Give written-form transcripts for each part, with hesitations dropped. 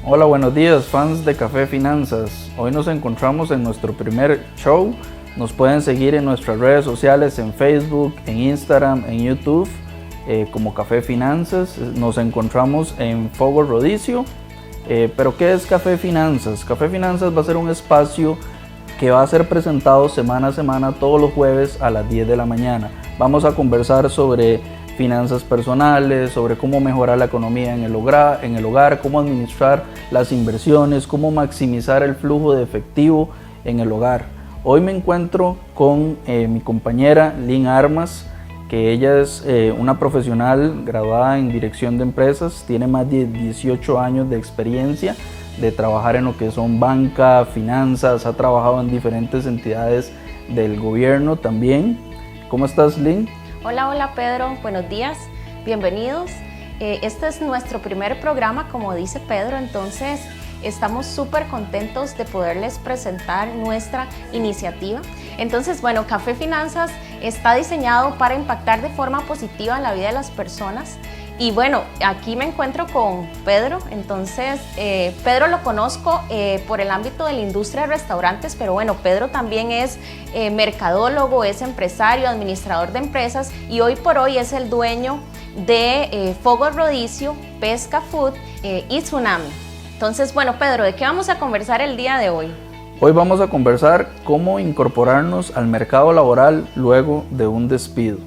Hola, buenos días, fans de Café Finanzas. Hoy nos encontramos en nuestro primer show. Nos pueden seguir en nuestras redes sociales, en Facebook, en Instagram, en YouTube, como Café Finanzas. Nos encontramos en Fogos Rodicio. Pero ¿qué es Café Finanzas? Café Finanzas va a ser un espacio que va a ser presentado semana a semana, todos los jueves a las 10 de la mañana. Vamos a conversar sobre finanzas personales, sobre cómo mejorar la economía en el hogar, cómo administrar las inversiones, cómo maximizar el flujo de efectivo en el hogar. Hoy me encuentro con mi compañera Lynn Armas, que ella es una profesional graduada en dirección de empresas, tiene más de 18 años de experiencia de trabajar en lo que son banca, finanzas, ha trabajado en diferentes entidades del gobierno también. ¿Cómo estás, Lynn? Hola Pedro, buenos días, bienvenidos. Este es nuestro primer programa, como dice Pedro, entonces estamos súper contentos de poderles presentar nuestra iniciativa. Entonces, bueno, Café Finanzas está diseñado para impactar de forma positiva en la vida de las personas. Y bueno, aquí me encuentro con Pedro, entonces Pedro lo conozco por el ámbito de la industria de restaurantes, pero bueno, Pedro también es mercadólogo, es empresario, administrador de empresas y hoy por hoy es el dueño de Fogos Rodicio, Pesca Food y Tsunami. Entonces, bueno, Pedro, ¿de qué vamos a conversar el día de hoy? Hoy vamos a conversar cómo incorporarnos al mercado laboral luego de un despido.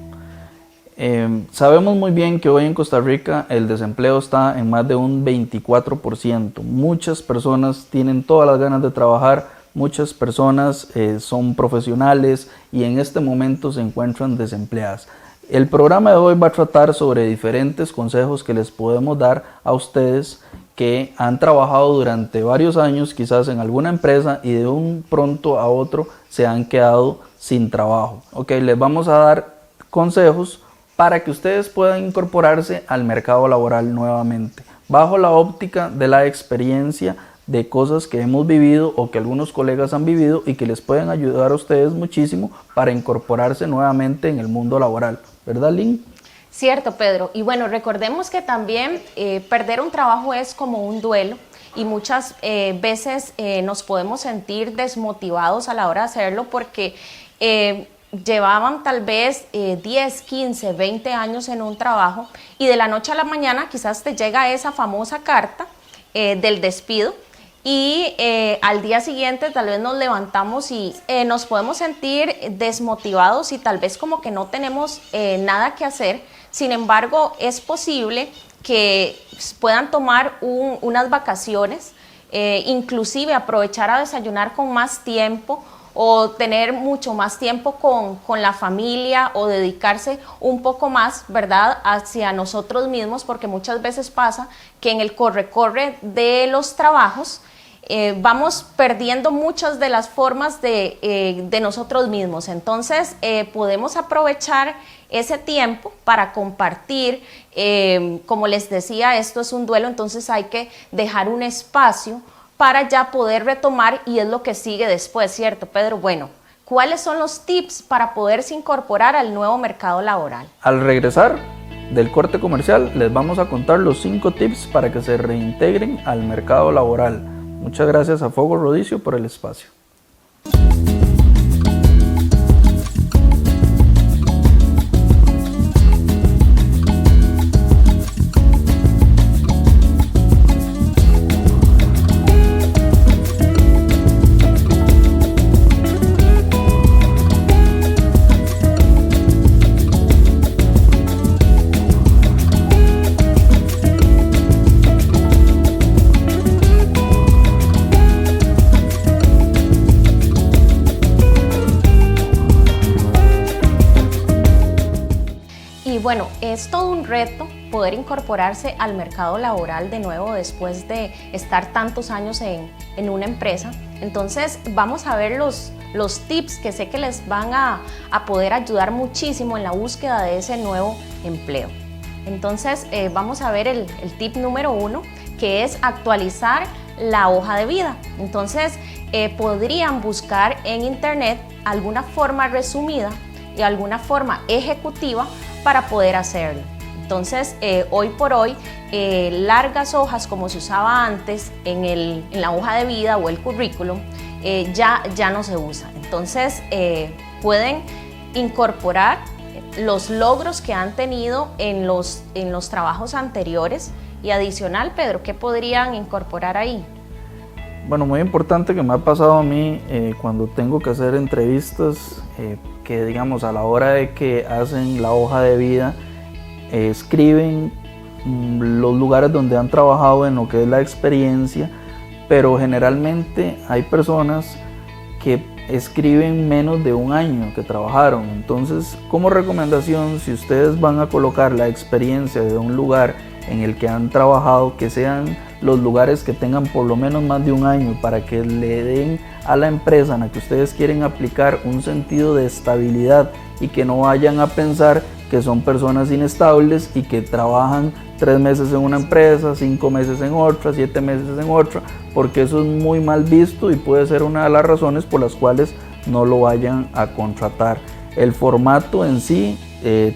Sabemos muy bien que hoy en Costa Rica el desempleo está en más de un 24%. Muchas personas tienen todas las ganas de trabajar, muchas personas son profesionales y en este momento se encuentran desempleadas. El programa de hoy va a tratar sobre diferentes consejos que les podemos dar a ustedes que han trabajado durante varios años quizás en alguna empresa y de un pronto a otro se han quedado sin trabajo. Ok, les vamos a dar consejos para que ustedes puedan incorporarse al mercado laboral nuevamente, bajo la óptica de la experiencia de cosas que hemos vivido o que algunos colegas han vivido y que les pueden ayudar a ustedes muchísimo para incorporarse nuevamente en el mundo laboral. ¿Verdad, Lynn? Cierto, Pedro. Y bueno, recordemos que también perder un trabajo es como un duelo y muchas veces nos podemos sentir desmotivados a la hora de hacerlo porque llevaban tal vez 10, 15, 20 años en un trabajo y de la noche a la mañana quizás te llega esa famosa carta del despido y al día siguiente tal vez nos levantamos y nos podemos sentir desmotivados y tal vez como que no tenemos nada que hacer. Sin embargo, es posible que puedan tomar unas vacaciones, inclusive aprovechar a desayunar con más tiempo o tener mucho más tiempo con la familia o dedicarse un poco más, ¿verdad?, hacia nosotros mismos, porque muchas veces pasa que en el corre-corre de los trabajos vamos perdiendo muchas de las formas de nosotros mismos. Entonces podemos aprovechar ese tiempo para compartir. Como les decía, esto es un duelo, entonces hay que dejar un espacio para ya poder retomar y es lo que sigue después, ¿cierto, Pedro? Bueno, ¿cuáles son los tips para poderse incorporar al nuevo mercado laboral? Al regresar del corte comercial les vamos a contar los 5 tips para que se reintegren al mercado laboral. Muchas gracias a Fogos Rodicio por el espacio. Bueno, es todo un reto poder incorporarse al mercado laboral de nuevo después de estar tantos años en una empresa. Entonces vamos a ver los tips que sé que les van a poder ayudar muchísimo en la búsqueda de ese nuevo empleo. Entonces vamos a ver el tip número 1, que es actualizar la hoja de vida. Entonces podrían buscar en internet alguna forma resumida y alguna forma ejecutiva para poder hacerlo. Entonces, hoy por hoy, largas hojas como se usaba antes en la hoja de vida o el currículum, ya no se usa. Entonces, pueden incorporar los logros que han tenido en los trabajos anteriores y adicional, Pedro, ¿qué podrían incorporar ahí? Bueno, muy importante que me ha pasado a mí cuando tengo que hacer entrevistas, que digamos a la hora de que hacen la hoja de vida, escriben los lugares donde han trabajado en lo que es la experiencia, pero generalmente hay personas que escriben menos de un año que trabajaron. Entonces, como recomendación, si ustedes van a colocar la experiencia de un lugar en el que han trabajado, que sean los lugares que tengan por lo menos más de un año, para que le den a la empresa en la que ustedes quieren aplicar un sentido de estabilidad y que no vayan a pensar que son personas inestables y que trabajan 3 meses en una empresa, 5 meses en otra, 7 meses en otra, porque eso es muy mal visto y puede ser una de las razones por las cuales no lo vayan a contratar. El formato en sí,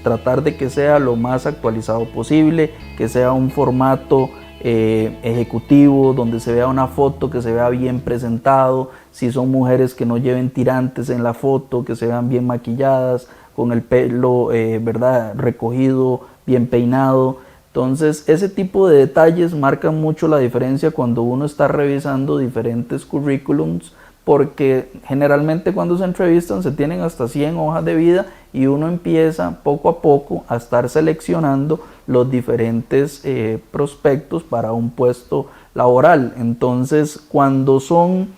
tratar de que sea lo más actualizado posible, que sea un formato ejecutivo, donde se vea una foto, que se vea bien presentado, si son mujeres que no lleven tirantes en la foto, que se vean bien maquilladas, con el pelo ¿verdad? Recogido, bien peinado. Entonces ese tipo de detalles marcan mucho la diferencia cuando uno está revisando diferentes currículums, porque generalmente cuando se entrevistan se tienen hasta 100 hojas de vida y uno empieza poco a poco a estar seleccionando los diferentes prospectos para un puesto laboral. Entonces cuando son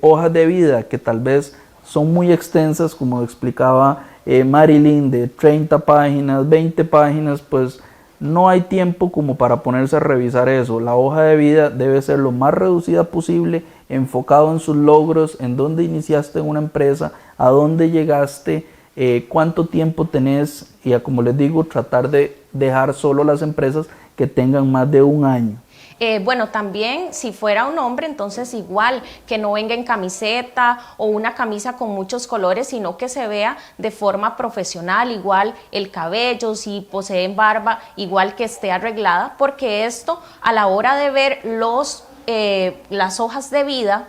hojas de vida que tal vez son muy extensas, como explicaba Marilyn, de 30 páginas, 20 páginas, pues no hay tiempo como para ponerse a revisar eso. La hoja de vida debe ser lo más reducida posible, enfocado en sus logros, en dónde iniciaste en una empresa, a dónde llegaste, cuánto tiempo tenés, y como les digo, tratar de dejar solo las empresas que tengan más de un año. Bueno, también si fuera un hombre, entonces igual, que no venga en camiseta o una camisa con muchos colores, sino que se vea de forma profesional, igual el cabello, si poseen barba, igual que esté arreglada, porque esto a la hora de ver las hojas de vida,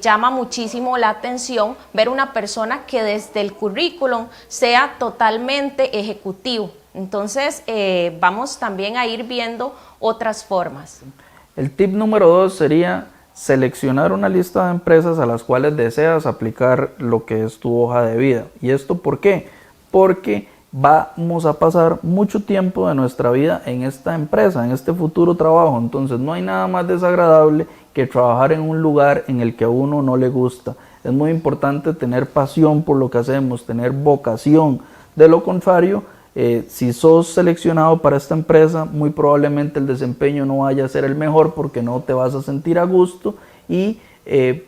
llama muchísimo la atención ver una persona que desde el currículum sea totalmente ejecutivo. Entonces vamos también a ir viendo otras formas. El tip número 2 sería seleccionar una lista de empresas a las cuales deseas aplicar lo que es tu hoja de vida. ¿Y esto por qué? Porque vamos a pasar mucho tiempo de nuestra vida en esta empresa, en este futuro trabajo. Entonces no hay nada más desagradable que trabajar en un lugar en el que a uno no le gusta. Es muy importante tener pasión por lo que hacemos, tener vocación. De lo contrario, si sos seleccionado para esta empresa, muy probablemente el desempeño no vaya a ser el mejor porque no te vas a sentir a gusto y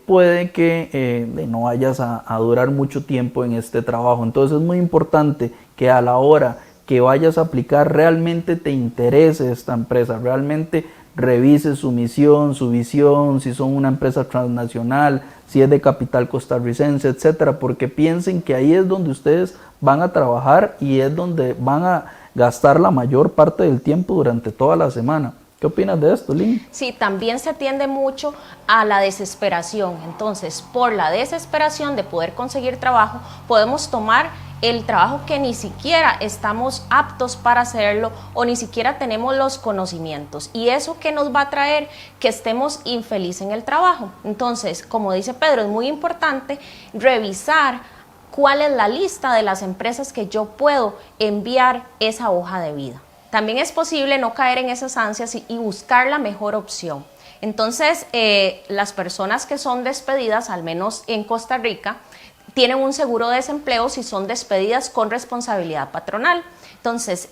puede que no vayas a durar mucho tiempo en este trabajo. Entonces es muy importante que a la hora que vayas a aplicar realmente te interese esta empresa, realmente revises su misión, su visión, si son una empresa transnacional, si es de capital costarricense, etcétera, porque piensen que ahí es donde ustedes van a trabajar y es donde van a gastar la mayor parte del tiempo durante toda la semana. ¿Qué opinas de esto, Lynn? Sí, también se tiende mucho a la desesperación. Entonces, por la desesperación de poder conseguir trabajo, podemos tomar el trabajo que ni siquiera estamos aptos para hacerlo o ni siquiera tenemos los conocimientos. Y eso que nos va a traer que estemos infelices en el trabajo. Entonces, como dice Pedro, es muy importante revisar cuál es la lista de las empresas que yo puedo enviar esa hoja de vida. También es posible no caer en esas ansias y buscar la mejor opción. Entonces, las personas que son despedidas, al menos en Costa Rica, tienen un seguro de desempleo si son despedidas con responsabilidad patronal. Entonces,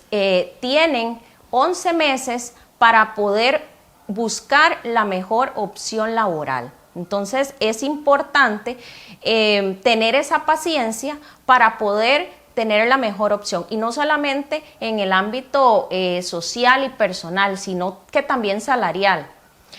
tienen 11 meses para poder buscar la mejor opción laboral. Entonces, es importante tener esa paciencia para poder tener la mejor opción, y no solamente en el ámbito social y personal, sino que también salarial.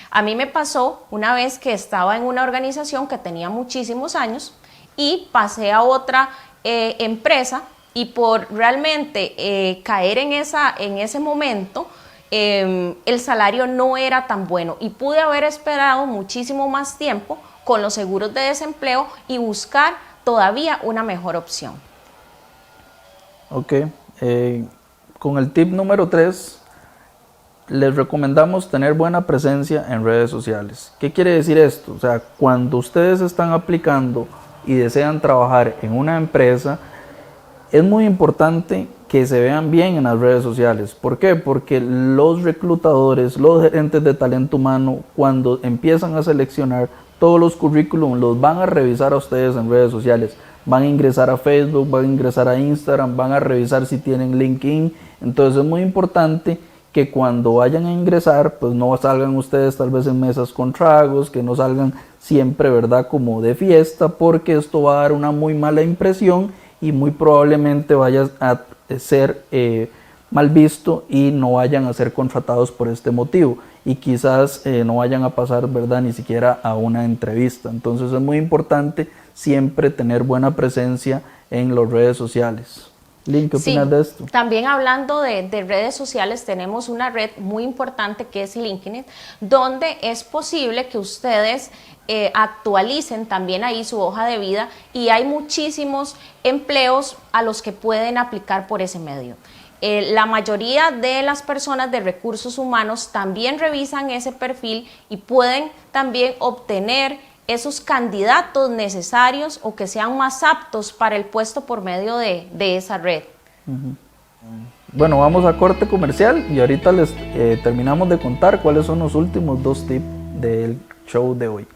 A mí me pasó una vez que estaba en una organización que tenía muchísimos años y pasé a otra empresa y por realmente caer en ese momento, el salario no era tan bueno y pude haber esperado muchísimo más tiempo con los seguros de desempleo y buscar todavía una mejor opción. Ok, con el tip número 3, les recomendamos tener buena presencia en redes sociales. ¿Qué quiere decir esto? O sea, cuando ustedes están aplicando y desean trabajar en una empresa, es muy importante que se vean bien en las redes sociales. ¿Por qué? Porque los reclutadores, los gerentes de talento humano, cuando empiezan a seleccionar todos los currículums, los van a revisar a ustedes en redes sociales. Van a ingresar a Facebook, van a ingresar a Instagram, van a revisar si tienen LinkedIn. Entonces es muy importante que cuando vayan a ingresar, pues no salgan ustedes tal vez en mesas con tragos, que no salgan siempre, ¿verdad?, como de fiesta, porque esto va a dar una muy mala impresión y muy probablemente vaya a ser mal visto y no vayan a ser contratados por este motivo y quizás no vayan a pasar, ¿verdad?, ni siquiera a una entrevista. Entonces es muy importante siempre tener buena presencia en las redes sociales. Lynn, ¿qué opinas de esto? También hablando de redes sociales, tenemos una red muy importante que es LinkedIn, donde es posible que ustedes actualicen también ahí su hoja de vida y hay muchísimos empleos a los que pueden aplicar por ese medio. La mayoría de las personas de recursos humanos también revisan ese perfil y pueden también obtener esos candidatos necesarios o que sean más aptos para el puesto por medio de esa red. Bueno, vamos a corte comercial y ahorita les terminamos de contar cuáles son los últimos 2 tips del show de hoy.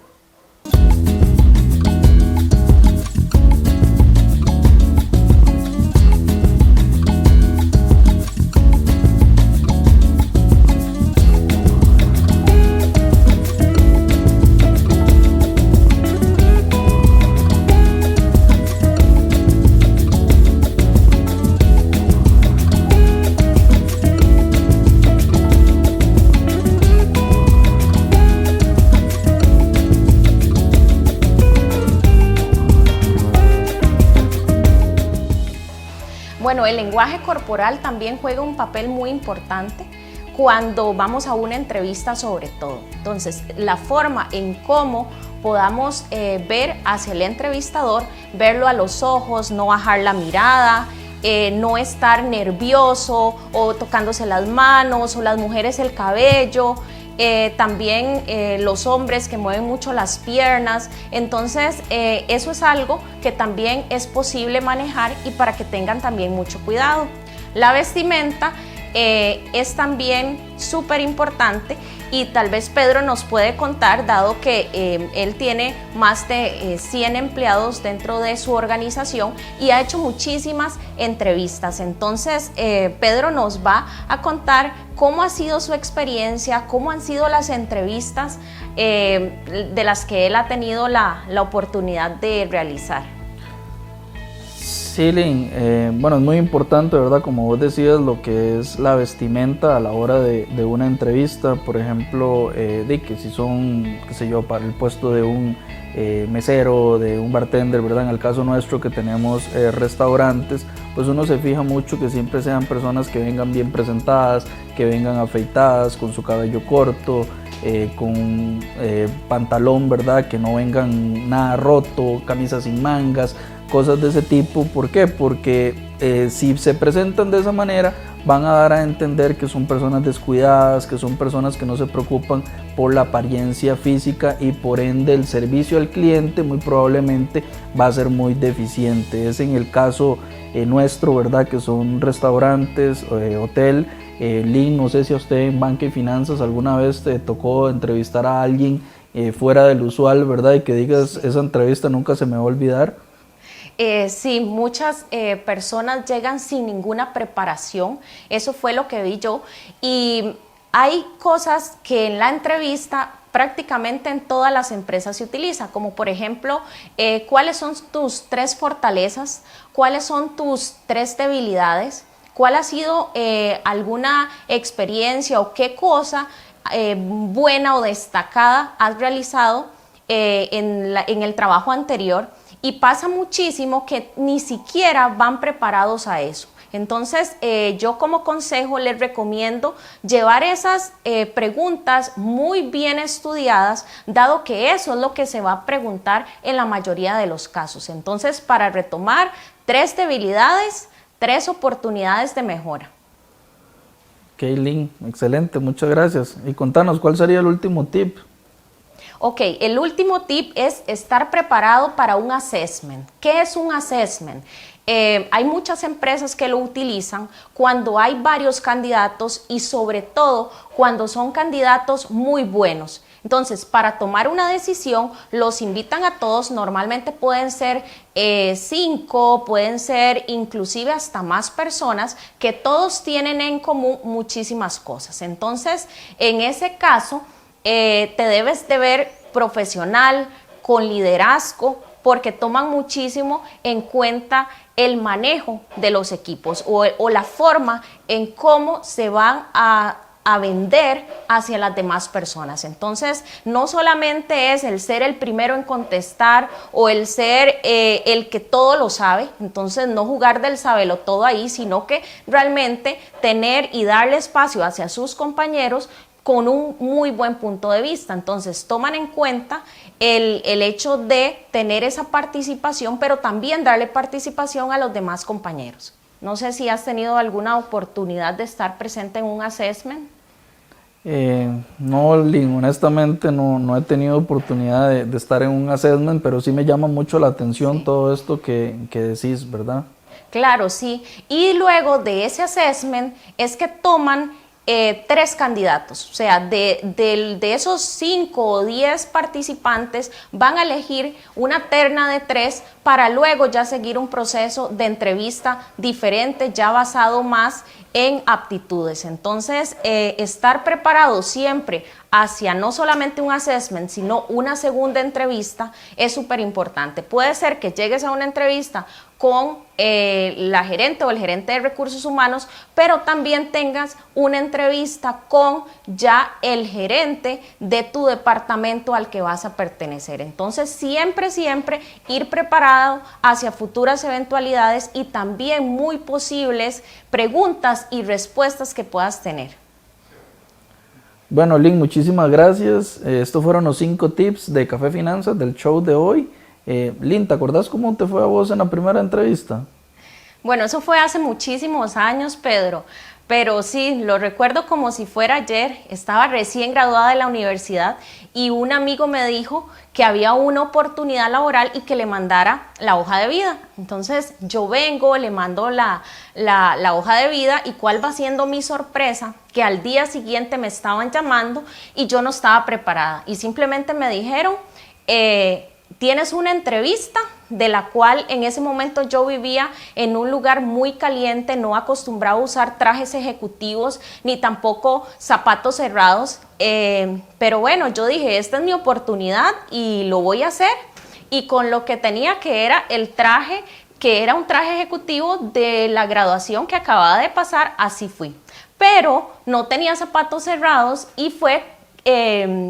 Bueno, el lenguaje corporal también juega un papel muy importante cuando vamos a una entrevista sobre todo. Entonces, la forma en cómo podamos ver hacia el entrevistador, verlo a los ojos, no bajar la mirada, no estar nervioso o tocándose las manos o las mujeres el cabello. También los hombres que mueven mucho las piernas. Entonces eso es algo que también es posible manejar y para que tengan también mucho cuidado. La vestimenta es también súper importante y tal vez Pedro nos puede contar, dado que él tiene más de 100 empleados dentro de su organización y ha hecho muchísimas entrevistas. Entonces Pedro nos va a contar cómo ha sido su experiencia, cómo han sido las entrevistas de las que él ha tenido la oportunidad de realizar. Sí, Lynn, bueno, es muy importante, ¿verdad? Como vos decías, lo que es la vestimenta a la hora de una entrevista. Por ejemplo, de que si son, qué sé yo, para el puesto de un mesero, de un bartender, ¿verdad? En el caso nuestro que tenemos restaurantes, pues uno se fija mucho que siempre sean personas que vengan bien presentadas, que vengan afeitadas, con su cabello corto, con pantalón, ¿verdad? Que no vengan nada roto, camisas sin mangas, cosas de ese tipo. ¿Por qué? Porque si se presentan de esa manera van a dar a entender que son personas descuidadas, que son personas que no se preocupan por la apariencia física y por ende el servicio al cliente muy probablemente va a ser muy deficiente. Es en el caso nuestro, ¿verdad? Que son restaurantes, hotel. Lynn, no sé si a usted en banca y finanzas alguna vez te tocó entrevistar a alguien fuera del usual, ¿verdad? Y que digas, esa entrevista nunca se me va a olvidar. Sí, muchas personas llegan sin ninguna preparación, eso fue lo que vi yo, y hay cosas que en la entrevista prácticamente en todas las empresas se utiliza, como por ejemplo, ¿cuáles son tus 3 fortalezas? ¿Cuáles son tus 3 debilidades? ¿Cuál ha sido alguna experiencia o qué cosa buena o destacada has realizado en el trabajo anterior? y pasa muchísimo que ni siquiera van preparados a eso. Entonces, yo como consejo les recomiendo llevar esas preguntas muy bien estudiadas, dado que eso es lo que se va a preguntar en la mayoría de los casos. Entonces, para retomar, 3 debilidades, 3 oportunidades de mejora. Ok, Lynn, excelente, muchas gracias. Y contanos, ¿cuál sería el último tip? Ok, el último tip es estar preparado para un assessment. ¿Qué es un assessment? Hay muchas empresas que lo utilizan cuando hay varios candidatos y sobre todo cuando son candidatos muy buenos. Entonces, para tomar una decisión, los invitan a todos, normalmente pueden ser 5, pueden ser inclusive hasta más personas, que todos tienen en común muchísimas cosas. Entonces, en ese caso, te debes de ver profesional, con liderazgo, porque toman muchísimo en cuenta el manejo de los equipos o la forma en cómo se van a vender hacia las demás personas. Entonces, no solamente es el ser el primero en contestar o el ser el que todo lo sabe, entonces no jugar del sabelo todo ahí, sino que realmente tener y darle espacio hacia sus compañeros con un muy buen punto de vista. Entonces, toman en cuenta el hecho de tener esa participación, pero también darle participación a los demás compañeros. No sé si has tenido alguna oportunidad de estar presente en un assessment. No, Lynn, honestamente no he tenido oportunidad de estar en un assessment, pero sí me llama mucho la atención todo esto que decís, ¿verdad? Claro, sí. Y luego de ese assessment es que toman 3 candidatos, o sea, de esos 5 o 10 participantes van a elegir una terna de 3 para luego ya seguir un proceso de entrevista diferente, ya basado más en aptitudes. Entonces, estar preparado siempre hacia no solamente un assessment, sino una segunda entrevista es súper importante. Puede ser que llegues a una entrevista con la gerente o el gerente de recursos humanos, pero también tengas una entrevista con ya el gerente de tu departamento al que vas a pertenecer. Entonces, siempre ir preparado hacia futuras eventualidades y también muy posibles preguntas y respuestas que puedas tener. Bueno, Lynn, muchísimas gracias. Estos fueron los 5 tips de Café Finanzas del show de hoy. Lynn, ¿te acordás cómo te fue a vos en la primera entrevista? Bueno, eso fue hace muchísimos años, Pedro, pero sí, lo recuerdo como si fuera ayer. Estaba recién graduada de la universidad y un amigo me dijo que había una oportunidad laboral y que le mandara la hoja de vida. Entonces yo vengo, le mando la hoja de vida y cuál va siendo mi sorpresa, que al día siguiente me estaban llamando y yo no estaba preparada y simplemente me dijeron, tienes una entrevista, de la cual en ese momento yo vivía en un lugar muy caliente, no acostumbraba a usar trajes ejecutivos ni tampoco zapatos cerrados, pero bueno, yo dije, esta es mi oportunidad y lo voy a hacer, y con lo que tenía, que era el traje, que era un traje ejecutivo de la graduación que acababa de pasar, así fui, pero no tenía zapatos cerrados y fue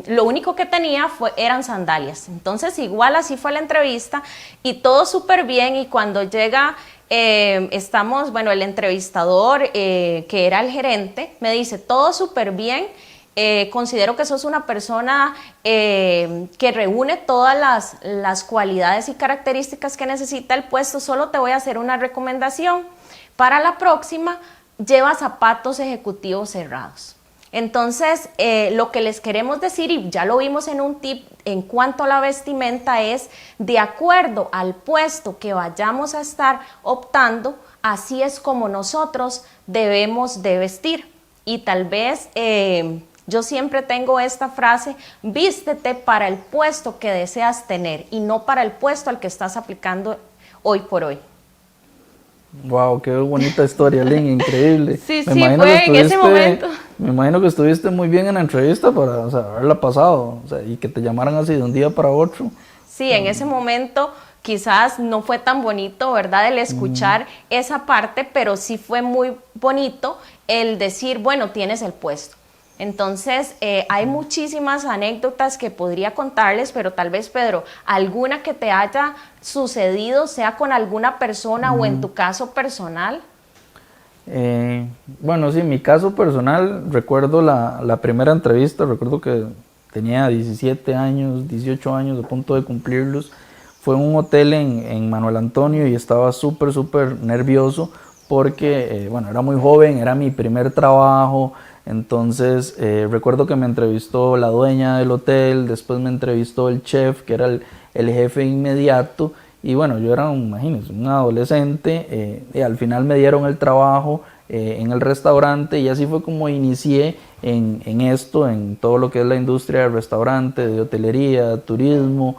lo único que tenía eran sandalias. Entonces igual así fue la entrevista y todo súper bien, y cuando llega estamos, bueno, el entrevistador que era el gerente me dice, todo súper bien, considero que sos una persona que reúne todas las cualidades y características que necesita el puesto, solo te voy a hacer una recomendación, para la próxima lleva zapatos ejecutivos cerrados. Entonces, lo que les queremos decir, y ya lo vimos en un tip en cuanto a la vestimenta, es de acuerdo al puesto que vayamos a estar optando, así es como nosotros debemos de vestir. Y tal vez yo siempre tengo esta frase, vístete para el puesto que deseas tener y no para el puesto al que estás aplicando hoy por hoy. Wow, qué bonita historia, Lynn, increíble. Sí, fue en ese momento. Me imagino que estuviste muy bien en la entrevista para, o sea, haberla pasado, o sea, y que te llamaran así de un día para otro. Sí, en ese momento quizás no fue tan bonito, ¿verdad?, el escuchar esa parte, pero sí fue muy bonito el decir, bueno, tienes el puesto. Entonces, hay muchísimas anécdotas que podría contarles, pero tal vez, Pedro, alguna que te haya sucedido, sea con alguna persona o en tu caso personal. Bueno, sí, mi caso personal, recuerdo la primera entrevista, recuerdo que tenía 17 años, 18 años, a punto de cumplirlos. Fue en un hotel en Manuel Antonio y estaba súper nervioso porque, bueno, era muy joven, era mi primer trabajo. Entonces recuerdo que me entrevistó la dueña del hotel, después me entrevistó el chef, que era el jefe inmediato, y bueno, yo era, imagínense, un adolescente, y al final me dieron el trabajo en el restaurante, y así fue como inicié en esto, en todo lo que es la industria del restaurante, de hotelería, turismo.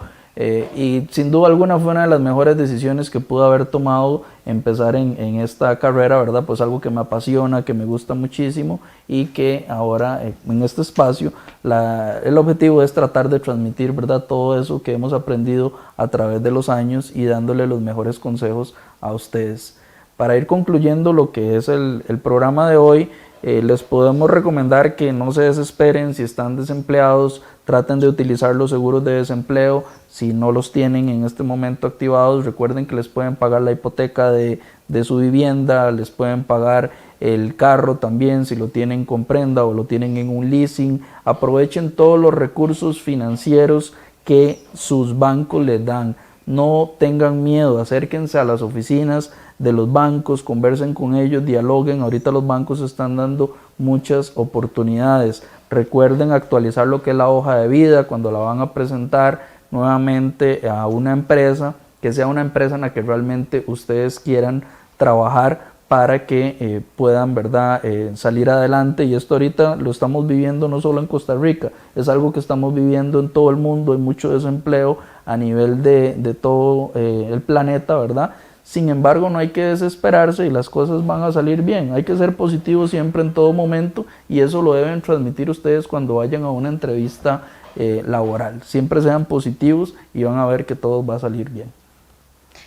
Y sin duda alguna fue una de las mejores decisiones que pude haber tomado, empezar en esta carrera, ¿verdad? Pues algo que me apasiona, que me gusta muchísimo, y que ahora en este espacio el objetivo es tratar de transmitir, ¿verdad?, todo eso que hemos aprendido a través de los años y dándole los mejores consejos a ustedes. Para ir concluyendo lo que es el programa de hoy, les podemos recomendar que no se desesperen si están desempleados, traten de utilizar los seguros de desempleo. Si no los tienen en este momento activados, recuerden que les pueden pagar la hipoteca de su vivienda, les pueden pagar el carro también si lo tienen con prenda o lo tienen en un leasing. Aprovechen todos los recursos financieros que sus bancos les dan. No tengan miedo, acérquense a las oficinas de los bancos, conversen con ellos, dialoguen. Ahorita los bancos están dando muchas oportunidades. Recuerden actualizar lo que es la hoja de vida cuando la van a presentar nuevamente a una empresa, que sea una empresa en la que realmente ustedes quieran trabajar para que puedan, ¿verdad?, salir adelante. Y esto ahorita lo estamos viviendo no solo en Costa Rica, es algo que estamos viviendo en todo el mundo. Hay mucho desempleo a nivel de todo el planeta, ¿verdad? Sin embargo, no hay que desesperarse y las cosas van a salir bien. Hay que ser positivos siempre en todo momento, y eso lo deben transmitir ustedes cuando vayan a una entrevista laboral. Siempre sean positivos y van a ver que todo va a salir bien.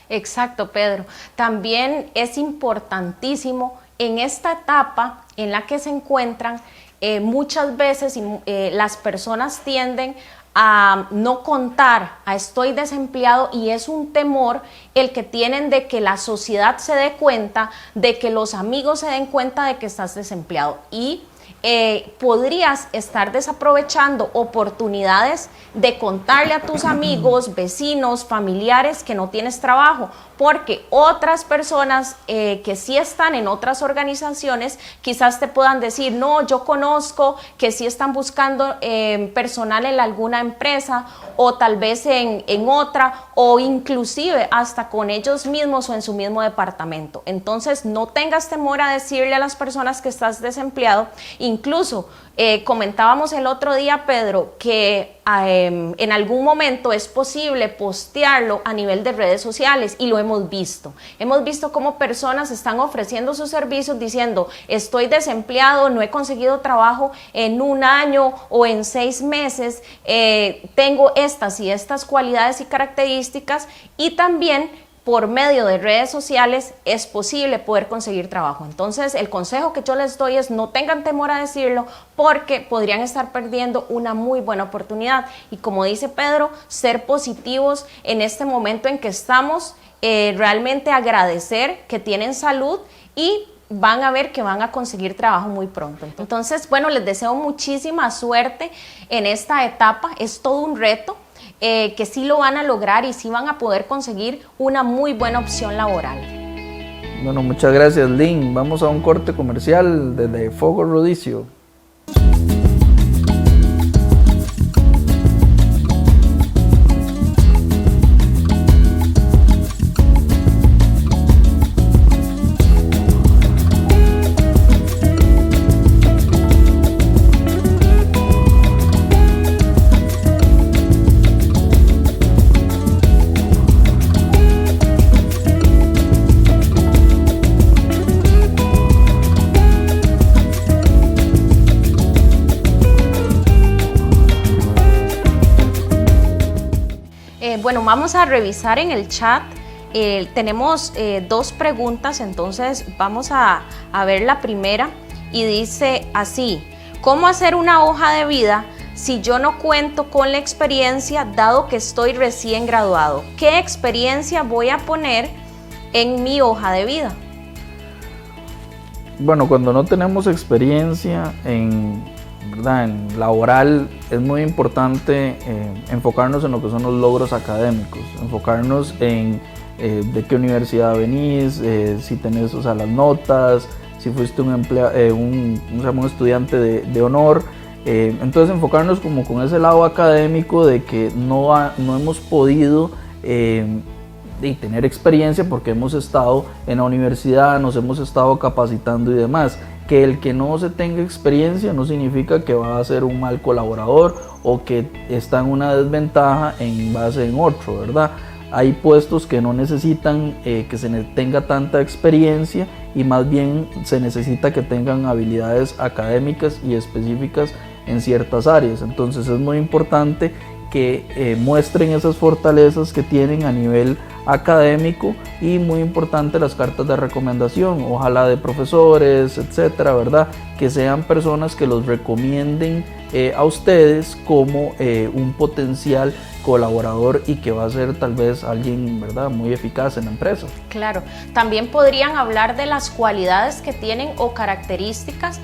Exacto, Pedro. También es importantísimo en esta etapa en la que se encuentran, muchas veces las personas tienden a no contar, a estoy desempleado, y es un temor el que tienen de que la sociedad se dé cuenta, de que los amigos se den cuenta de que estás desempleado, y podrías estar desaprovechando oportunidades de contarle a tus amigos, vecinos, familiares que no tienes trabajo, porque otras personas que sí están en otras organizaciones quizás te puedan decir, no, yo conozco que sí están buscando personal en alguna empresa, o tal vez en otra, o inclusive hasta con ellos mismos o en su mismo departamento. Entonces no tengas temor a decirle a las personas que estás desempleado. Incluso comentábamos el otro día, Pedro, que en algún momento es posible postearlo a nivel de redes sociales, y lo hemos visto. Hemos visto cómo personas están ofreciendo sus servicios diciendo, estoy desempleado, no he conseguido trabajo en un año o en 6 meses, tengo estas y estas cualidades y características, y también por medio de redes sociales es posible poder conseguir trabajo. Entonces, el consejo que yo les doy es no tengan temor a decirlo, porque podrían estar perdiendo una muy buena oportunidad. Y como dice Pedro, ser positivos en este momento en que estamos, realmente agradecer que tienen salud y van a ver que van a conseguir trabajo muy pronto. Entonces, bueno, les deseo muchísima suerte en esta etapa. Es todo un reto. Que sí lo van a lograr y sí van a poder conseguir una muy buena opción laboral. Bueno, muchas gracias, Lynn. Vamos a un corte comercial desde Fogo Rodicio. Bueno, vamos a revisar en el chat. Tenemos 2 preguntas, entonces vamos a ver la primera, y dice así: ¿Cómo hacer una hoja de vida si yo no cuento con la experiencia dado que estoy recién graduado? ¿Qué experiencia voy a poner en mi hoja de vida? Bueno, cuando no tenemos experiencia ¿verdad? En laboral, es muy importante enfocarnos en lo que son los logros académicos, enfocarnos en de qué universidad venís, si tenés, o sea, las notas, si fuiste un estudiante de honor. Entonces enfocarnos como con ese lado académico de que no hemos podido tener experiencia porque hemos estado en la universidad, nos hemos estado capacitando y demás. Que el que no se tenga experiencia no significa que va a ser un mal colaborador o que está en una desventaja en base en otro, ¿verdad? Hay puestos que no necesitan que se tenga tanta experiencia y más bien se necesita que tengan habilidades académicas y específicas en ciertas áreas. Entonces es muy importante que muestren esas fortalezas que tienen a nivel académico y muy importante las cartas de recomendación, ojalá de profesores, etcétera, ¿verdad? Que sean personas que los recomienden a ustedes como un potencial colaborador y que va a ser tal vez alguien, ¿verdad?, muy eficaz en la empresa. Claro, también podrían hablar de las cualidades que tienen o características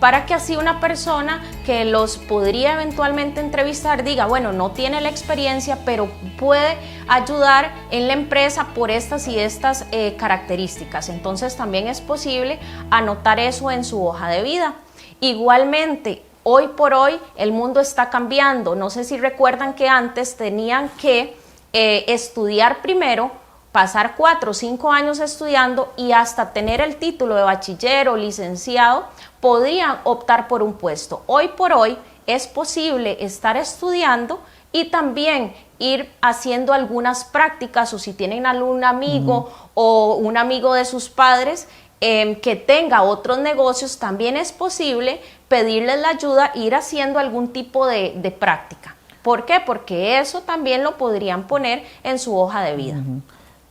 para que así una persona que los podría eventualmente entrevistar diga, bueno, no tiene la experiencia, pero puede ayudar en la empresa por estas y estas características. Entonces también es posible anotar eso en su hoja de vida. Igualmente, hoy por hoy el mundo está cambiando. No sé si recuerdan que antes tenían que estudiar primero, pasar 4 o 5 años estudiando y hasta tener el título de bachiller o licenciado podrían optar por un puesto. Hoy por hoy es posible estar estudiando y también ir haciendo algunas prácticas, o si tienen algún amigo o un amigo de sus padres que tenga otros negocios, también es posible pedirles la ayuda e ir haciendo algún tipo de práctica. ¿Por qué? Porque eso también lo podrían poner en su hoja de vida.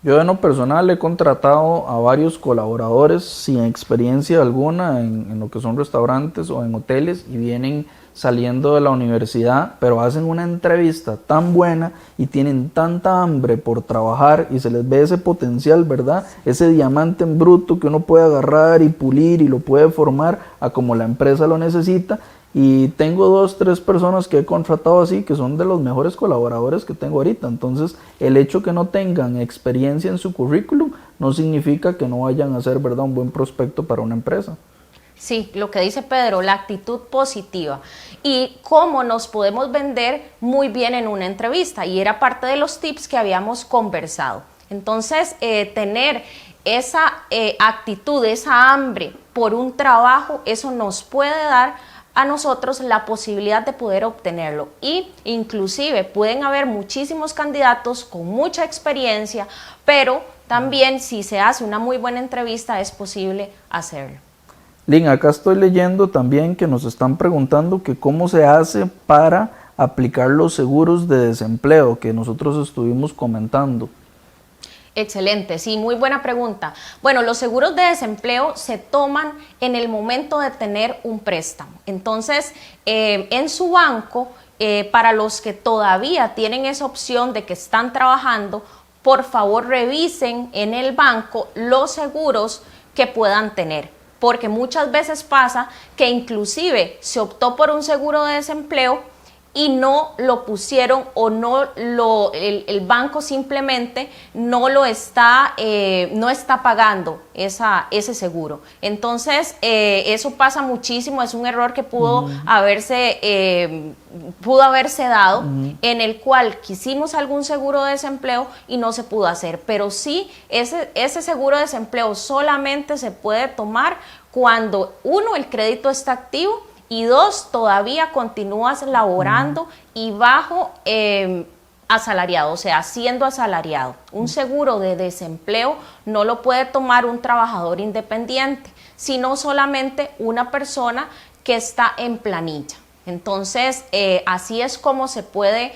Yo en lo personal he contratado a varios colaboradores sin experiencia alguna en lo que son restaurantes o en hoteles y vienen saliendo de la universidad, pero hacen una entrevista tan buena y tienen tanta hambre por trabajar y se les ve ese potencial, ¿verdad? Ese diamante en bruto que uno puede agarrar y pulir y lo puede formar a como la empresa lo necesita. Y tengo 2 o 3 personas que he contratado así, que son de los mejores colaboradores que tengo ahorita. Entonces, el hecho que no tengan experiencia en su currículum no significa que no vayan a ser, ¿verdad?, un buen prospecto para una empresa. Sí, lo que dice Pedro, la actitud positiva y cómo nos podemos vender muy bien en una entrevista. Y era parte de los tips que habíamos conversado. Entonces, tener esa actitud, esa hambre por un trabajo, eso nos puede dar a nosotros la posibilidad de poder obtenerlo. Y inclusive pueden haber muchísimos candidatos con mucha experiencia, pero también si se hace una muy buena entrevista es posible hacerlo. Lynn, acá estoy leyendo también que nos están preguntando que cómo se hace para aplicar los seguros de desempleo que nosotros estuvimos comentando. Excelente, sí, muy buena pregunta. Bueno, los seguros de desempleo se toman en el momento de tener un préstamo. Entonces, en su banco, para los que todavía tienen esa opción de que están trabajando, por favor revisen en el banco los seguros que puedan tener. Porque muchas veces pasa que inclusive se optó por un seguro de desempleo y no lo pusieron o el banco simplemente no está pagando ese seguro. Entonces, eso pasa muchísimo, es un error que pudo haberse dado, en el cual quisimos algún seguro de desempleo y no se pudo hacer. Pero sí, ese seguro de desempleo solamente se puede tomar cuando, 1, el crédito está activo, y 2, todavía continúas laborando y bajo asalariado, o sea, siendo asalariado. Un seguro de desempleo no lo puede tomar un trabajador independiente, sino solamente una persona que está en planilla. Entonces, así es como se puede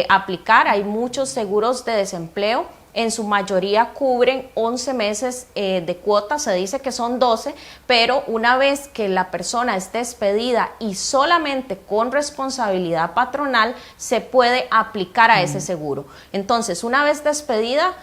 aplicar. Hay muchos seguros de desempleo en su mayoría cubren 11 meses de cuota, se dice que son 12, pero una vez que la persona esté despedida y solamente con responsabilidad patronal, se puede aplicar a ese seguro. Entonces, una vez despedida,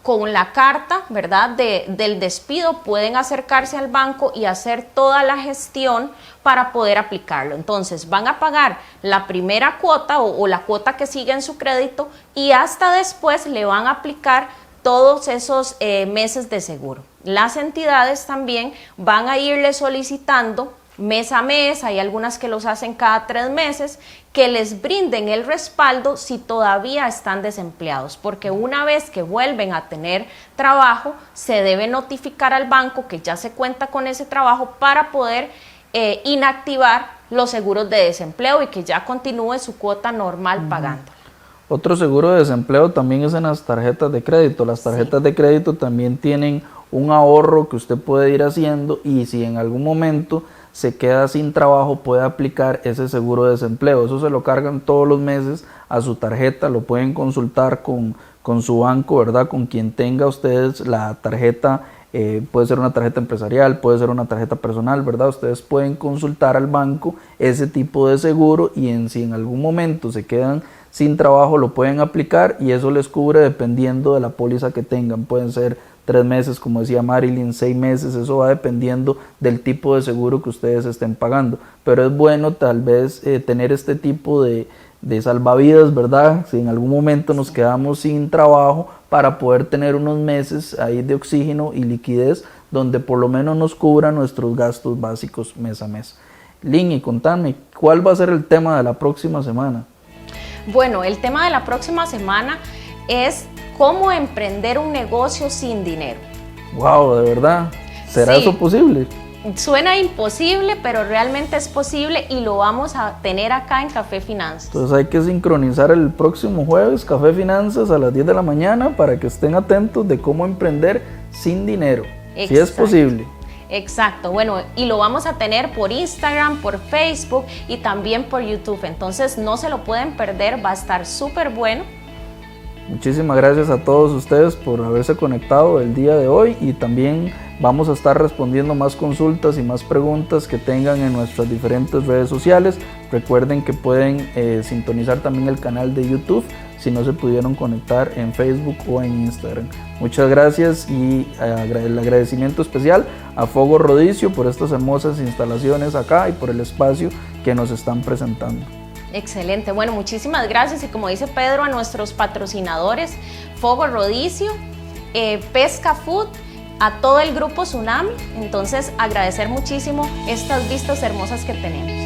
con la carta, ¿verdad?, del despido, pueden acercarse al banco y hacer toda la gestión para poder aplicarlo. Entonces, van a pagar la primera cuota o la cuota que sigue en su crédito y hasta después le van a aplicar todos esos meses de seguro. Las entidades también van a irle solicitando mes a mes, hay algunas que los hacen cada 3 meses, que les brinden el respaldo si todavía están desempleados, porque una vez que vuelven a tener trabajo, se debe notificar al banco que ya se cuenta con ese trabajo para poder inactivar los seguros de desempleo y que ya continúe su cuota normal pagando. Otro seguro de desempleo también es en las tarjetas de crédito. Las tarjetas de crédito también tienen un ahorro que usted puede ir haciendo y si en algún momento se queda sin trabajo puede aplicar ese seguro de desempleo. Eso se lo cargan todos los meses a su tarjeta, lo pueden consultar con su banco, ¿verdad? Con quien tenga ustedes la tarjeta, puede ser una tarjeta empresarial, puede ser una tarjeta personal, ¿verdad? Ustedes pueden consultar al banco ese tipo de seguro y si en algún momento se quedan sin trabajo lo pueden aplicar y eso les cubre dependiendo de la póliza que tengan. Pueden ser 3 meses, como decía Marilyn, 6 meses, eso va dependiendo del tipo de seguro que ustedes estén pagando. Pero es bueno tal vez tener este tipo de salvavidas, ¿verdad? Si en algún momento nos quedamos sin trabajo, para poder tener unos meses ahí de oxígeno y liquidez donde por lo menos nos cubran nuestros gastos básicos mes a mes. Lynn, y contame, ¿cuál va a ser el tema de la próxima semana? Bueno, el tema de la próxima semana es cómo emprender un negocio sin dinero. Wow, ¿de verdad? ¿Será eso posible? Suena imposible, pero realmente es posible y lo vamos a tener acá en Café Finanzas. Entonces hay que sincronizar el próximo jueves Café Finanzas a las 10 de la mañana para que estén atentos de cómo emprender sin dinero. Exacto. Si es posible. Exacto, bueno, y lo vamos a tener por Instagram, por Facebook y también por YouTube. Entonces no se lo pueden perder, va a estar súper bueno. Muchísimas gracias a todos ustedes por haberse conectado el día de hoy y también vamos a estar respondiendo más consultas y más preguntas que tengan en nuestras diferentes redes sociales. Recuerden que pueden sintonizar también el canal de YouTube si no se pudieron conectar en Facebook o en Instagram. Muchas gracias y el agradecimiento especial a Fogo Rodicio por estas hermosas instalaciones acá y por el espacio que nos están presentando. Excelente, bueno, muchísimas gracias y como dice Pedro, a nuestros patrocinadores, Fogo Rodicio, Pesca Food, a todo el grupo Tsunami. Entonces agradecer muchísimo estas vistas hermosas que tenemos.